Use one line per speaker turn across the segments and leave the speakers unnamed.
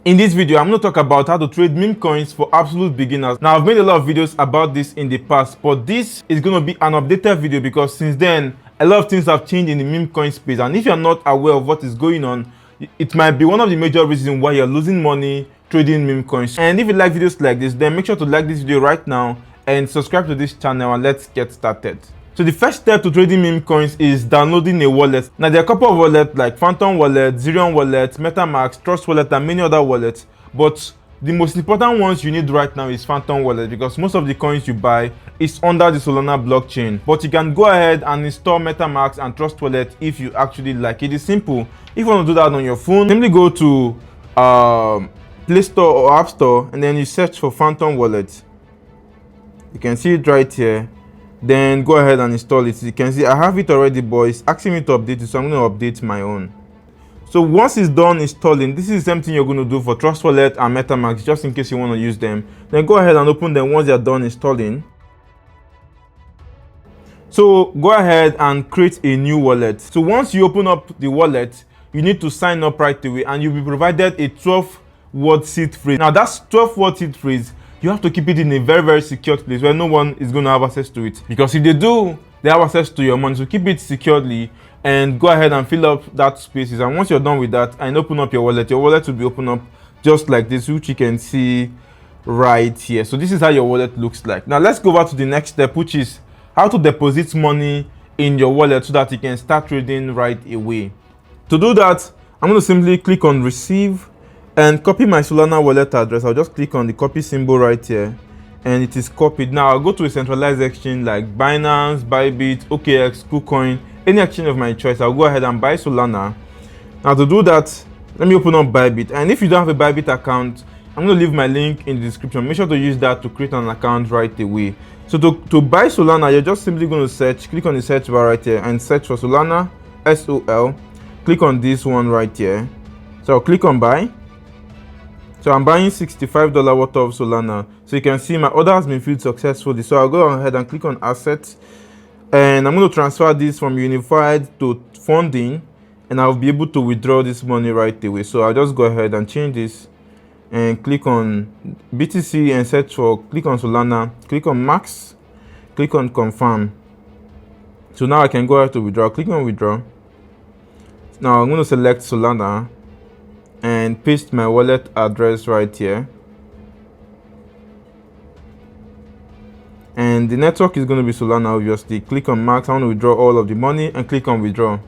In this video, I'm going to talk about how to trade meme coins for absolute beginners. Now, I've made a lot of videos about this in the past, but this is going to be an updated video because since then, a lot of things have changed in the meme coin space. And if you're not aware of what is going on, it might be one of the major reasons why you're losing money trading meme coins. And if you like videos like this, then make sure to like this video right now and subscribe to this channel, and let's get started. So the first step to trading meme coins is downloading a wallet. Now there are a couple of wallets like Phantom Wallet, Zerion Wallet, MetaMask, Trust Wallet, and many other wallets. But the most important ones you need right now is Phantom Wallet, because most of the coins you buy is under the Solana blockchain. But you can go ahead and install MetaMask and Trust Wallet if you actually like. It is simple. If you want to do that on your phone, simply go to Play Store or App Store, and then you search for Phantom Wallet. You can see it right here. Then go ahead and install it. You can see I have it already, but it's asking me to update it, so I'm going to update my own. So once it's done installing, this is the same thing you're going to do for Trust Wallet and MetaMask, just in case you want to use them. Then go ahead and open them once they're done installing. So go ahead and create a new wallet. So once you open up the wallet, you need to sign up right away, and you'll be provided a 12-word seed phrase. Now that's 12-word seed phrase. You have to keep it in a very secured place where no one is going to have access to it, because if they do, they have access to your money. So keep it securely and go ahead and fill up that spaces. And once you're done with that and open up your wallet will be opened up just like this, which you can see right here. So this is how your wallet looks like. Now let's go over to the next step, which is how to deposit money in your wallet so that you can start trading right away. To do that, I'm going to simply click on receive and copy my Solana wallet address. I'll just click on the copy symbol right here, and it is copied. Now I'll go to a centralized exchange like Binance, Bybit, OKX, KuCoin, any exchange of my choice. I'll go ahead and buy Solana. Now to do that, let me open up Bybit. And if you don't have a Bybit account, I'm going to leave my link in the description. Make sure to use that to create an account right away. So to buy Solana, you're just simply going to click on the search bar right here and search for Solana, SOL. Click on this one right here. So I'll click on buy. So I'm buying $65 worth of Solana. So you can see my order has been filled successfully. So I'll go ahead and click on assets, and I'm going to transfer this from unified to funding, and I'll be able to withdraw this money right away. So I'll just go ahead and change this and click on BTC and search for, click on Solana, click on max, click on confirm. So now I can go ahead to withdraw. Click on withdraw. Now I'm going to select Solana and paste my wallet address right here, and the network is going to be Solana, obviously. Click on max. I want to withdraw all of the money and click on withdraw.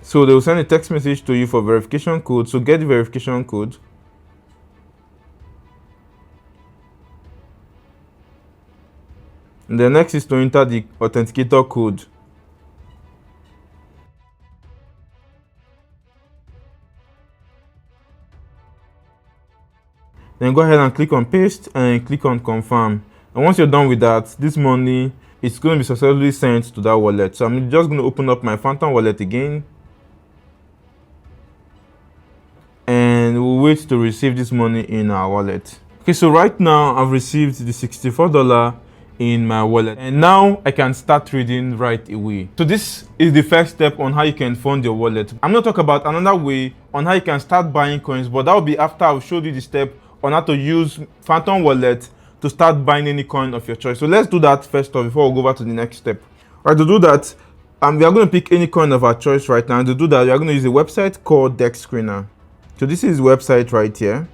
So they will send a text message to you for verification code, so get the verification code. And the next is to enter the authenticator code. Then go ahead and click on paste and click on confirm. And once you're done with that, this money is going to be successfully sent to that wallet. So I'm just going to open up my Phantom wallet again, and we'll wait to receive this money in our wallet. Okay, so right now I've received the $64 in my wallet, and now I can start trading right away. So this is the first step on how you can fund your wallet. I'm going to talk about another way on how you can start buying coins, but that will be after I've showed you the step on how to use Phantom Wallet to start buying any coin of your choice. So let's do that first off before we go over to the next step. All right, to do that, we are going to pick any coin of our choice right now. And to do that, we are going to use a website called Dex Screener. So this is the website right here,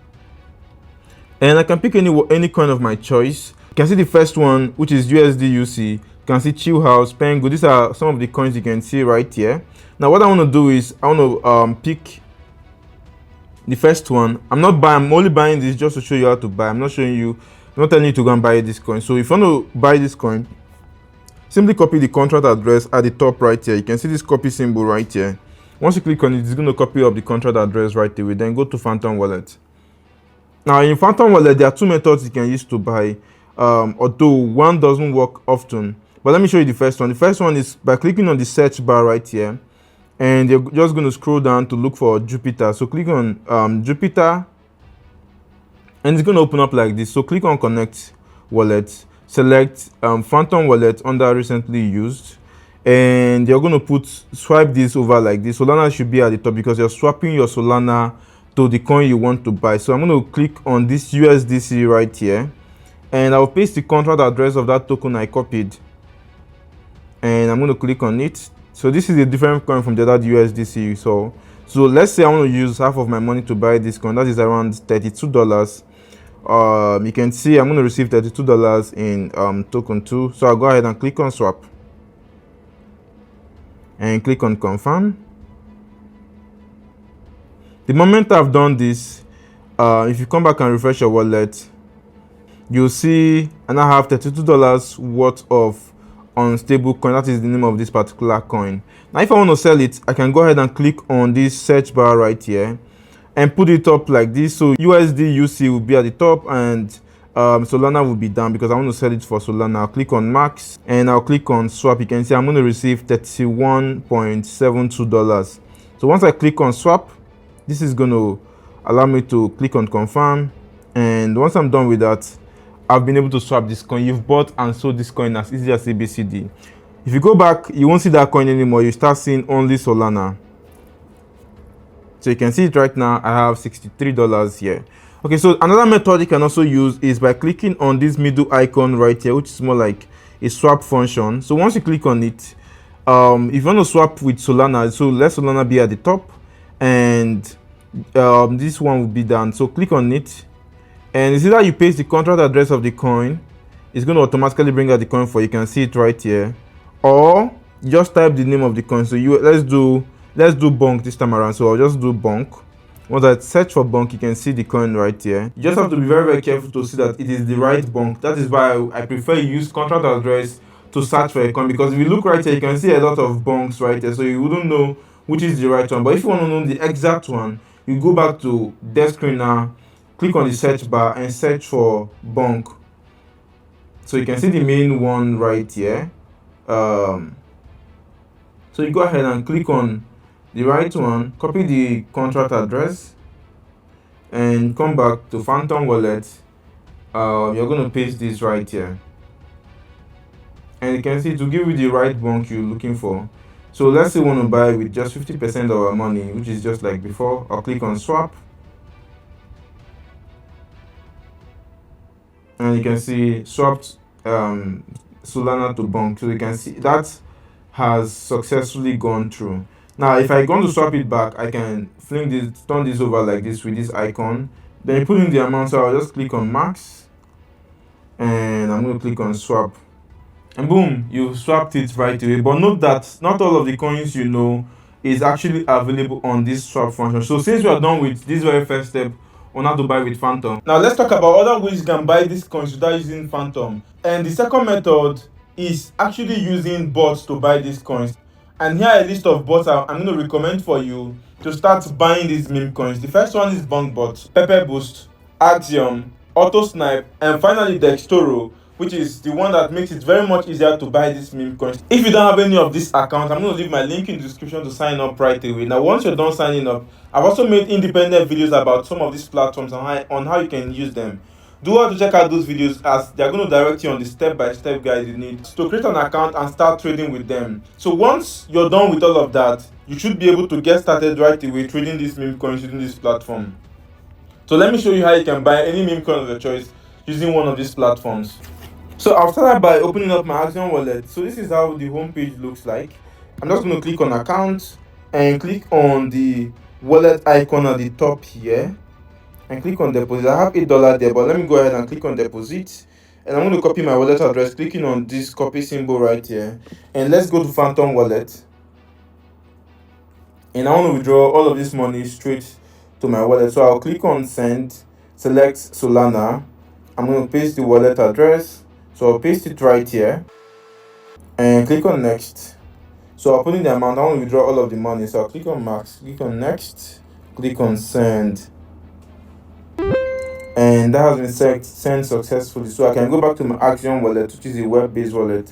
and I can pick any coin of my choice. You can see the first one, which is USDUC. You can see Chill House, Pengu. These are some of the coins you can see right here. Now what I want to do is I want to pick the first one. I'm only buying this just to show you how to buy. I'm not telling you to go and buy this coin. So if you want to buy this coin, simply copy the contract address at the top right here. You can see this copy symbol right here. Once you click on it, it's going to copy up the contract address right away. Then go to Phantom Wallet. Now in Phantom Wallet, there are two methods you can use to buy, although one doesn't work often. But let me show you the first one. The first one is by clicking on the search bar right here, and you're just going to scroll down to look for Jupiter. So click on Jupiter, and it's going to open up like this. So click on connect wallet, select Phantom Wallet under recently used, and you're going to swipe this over like this. Solana should be at the top because you're swapping your Solana to the coin you want to buy. So I'm going to click on this USDC right here, and I'll paste the contract address of that token I copied, and I'm going to click on it. So this is a different coin from the other USDC you saw. So let's say I want to use half of my money to buy this coin. That is around $32. You can see I'm going to receive $32 in token 2. So I'll go ahead and click on swap and click on confirm. The moment I've done this, if you come back and refresh your wallet, you'll see and I have $32 worth of unstable coin. That is the name of this particular coin. Now if I want to sell it, I can go ahead and click on this search bar right here and put it up like this. So USD will be at the top and Solana will be down because I want to sell it for Solana. I'll click on max and I'll click on swap. You can see I'm going to receive $31.72. So once I click on swap, this is going to allow me to click on confirm, and once I'm done with that, I've been able to swap this coin. You've bought and sold this coin as easy as ABCD. If you go back, you won't see that coin anymore. You start seeing only Solana. So you can see it right now. I have $63 here. Okay, so another method you can also use is by clicking on this middle icon right here, which is more like a swap function. So once you click on it, if you want to swap with Solana, so let Solana be at the top and this one will be down. So click on it, and you see that you paste the contract address of the coin. It's going to automatically bring out the coin for you. You can see it right here, or just type the name of the coin. So let's do bonk this time around. So I'll just do bonk. Once I search for bonk, you can see the coin right here. You just have to be very, very careful to see that it is the right bonk. That is why I prefer use contract address to search for a coin, because if you look right here, you can see a lot of bonks right there, so you wouldn't know which is the right one. But if you want to know the exact one, you go back to desk screener, click on the search bar and search for bonk. So you can see the main one right here. So you go ahead and click on the right one, copy the contract address, and come back to Phantom Wallet. You're going to paste this right here, and you can see to give you the right bonk you're looking for. So let's say we want to buy with just 50% of our money, which is just like before. I'll click on swap, and you can see swapped Solana to bonk. So you can see that has successfully gone through. Now if I go to swap it back, I can turn this over like this with this icon, then you put in the amount. So I'll just click on max and I'm going to click on swap, and boom, you swapped it right away. But note that not all of the coins is actually available on this swap function. So since we are done with this very first step on how to buy with Phantom, now let's talk about other ways you can buy these coins without using Phantom. And the second method is actually using bots to buy these coins. And here are a list of bots I'm going to recommend for you to start buying these meme coins. The first one is BonkBot, Pepper Boost, Axiom, AutoSnipe, and finally Dextoro, which is the one that makes it very much easier to buy these meme coins. If you don't have any of these accounts, I'm going to leave my link in the description to sign up right away. Now once you're done signing up, I've also made independent videos about some of these platforms and on how you can use them. Do want to check out those videos, as they're going to direct you on the step-by-step guide you need to create an account and start trading with them. So once you're done with all of that, you should be able to get started right away trading these meme coins using this platform. So let me show you how you can buy any meme coin of your choice using one of these platforms. So I'll start by opening up my Axiom wallet. So this is how the home page looks like. I'm just going to click on account and click on the wallet icon at the top here and click on deposit. I have $8 there, but let me go ahead and click on deposit, and I'm going to copy my wallet address, clicking on this copy symbol right here, and let's go to Phantom Wallet, and I want to withdraw all of this money straight to my wallet. So I'll click on send, select Solana, I'm going to paste the wallet address, so I'll paste it right here and click on next. So I'll put in the amount. I want to withdraw all of the money, so I'll click on max, click on next, click on send, and that has been sent successfully. So I can go back to my Axiom wallet, which is a web-based wallet,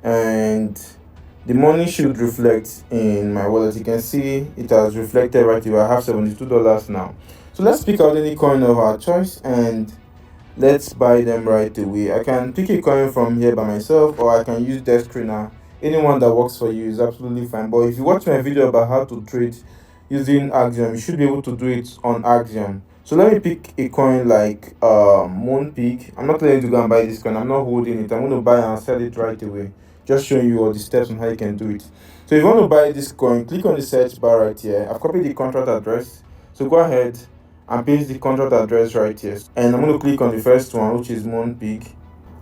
and the money should reflect in my wallet. You can see it has reflected right here. I have $72 now. So let's pick out any coin of our choice and let's buy them right away. I can pick a coin from here by myself, or I can use desk screener anyone that works for you is absolutely fine. But if you watch my video about how to trade using Axiom, you should be able to do it on Axiom. So let me pick a coin like Moonpig. I'm not telling you to go and buy this coin. I'm not holding it. I'm going to buy and sell it right away. Just showing you all the steps on how you can do it. So if you want to buy this coin, click on the search bar right here. I've copied the contract address. So go ahead and paste the contract address right here. And I'm going to click on the first one, which is Moonpig.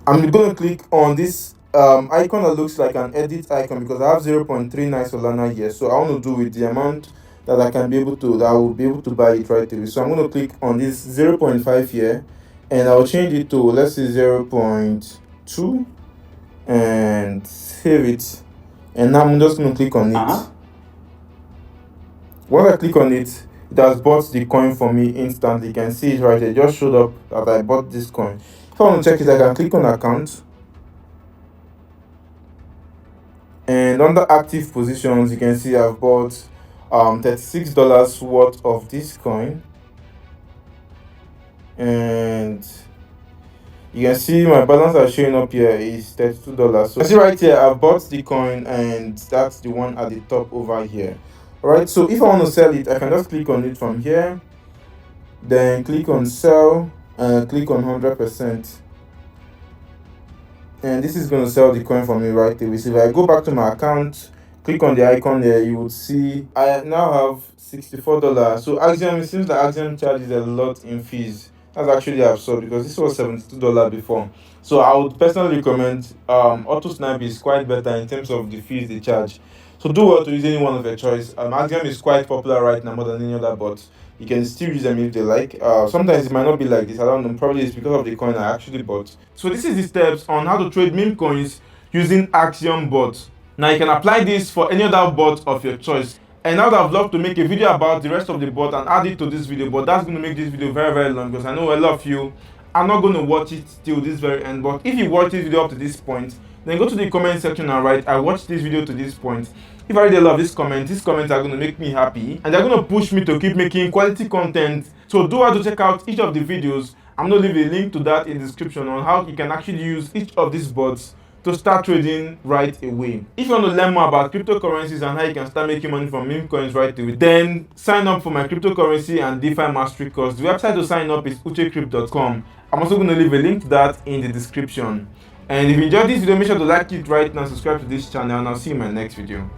I'm going to click on this icon that looks like an edit icon because I have 0.39 Solana here. So I want to do with the amount that I can be able to, that I will be able to buy it right away. So I'm going to click on this 0.5 here, and I'll change it to, let's say, 0.2 and save it. And now I'm just going to click on it. Once I click on it, it has bought the coin for me instantly. You can see it right there. It just showed up that I bought this coin. If I want to check it, I can click on account. And under active positions, you can see I've bought $36 worth of this coin. And you can see my balance that's showing up here is $32. So you see right here, I've bought the coin, and that's the one at the top over here. Alright, so if I want to sell it, I can just click on it from here, then click on sell and click on 100%. And this is going to sell the coin for me right away. So if I go back to my account, click on the icon there, you would see I now have $64. So Axiom, it seems that Axiom charges a lot in fees. That's actually absurd because this was $72 before. So I would personally recommend AutoSnap is quite better in terms of the fees they charge. So do well to use any one of your choice. Axiom is quite popular right now more than any other, but you can still use them if they like. Sometimes it might not be like this. I don't know. Probably it's because of the coin I actually bought. So this is the steps on how to trade meme coins using Axiom bot. Now you can apply this for any other bot of your choice. And I would have loved to make a video about the rest of the bot and add it to this video, but that's going to make this video very, very long because I know a lot of you are not going to watch it till this very end. But if you watch this video up to this point, then go to the comment section and write, I watched this video to this point. If I really love these comments are going to make me happy and they're going to push me to keep making quality content. So do want to check out each of the videos. I'm going to leave a link to that in the description on how you can actually use each of these bots to start trading right away. If you want to learn more about cryptocurrencies and how you can start making money from meme coins right away, then sign up for my cryptocurrency and DeFi mastery course. The website to sign up is uchecrypt.com. I'm also going to leave a link to that in the description. And if you enjoyed this video, make sure to like it right now, subscribe to this channel, and I'll see you in my next video.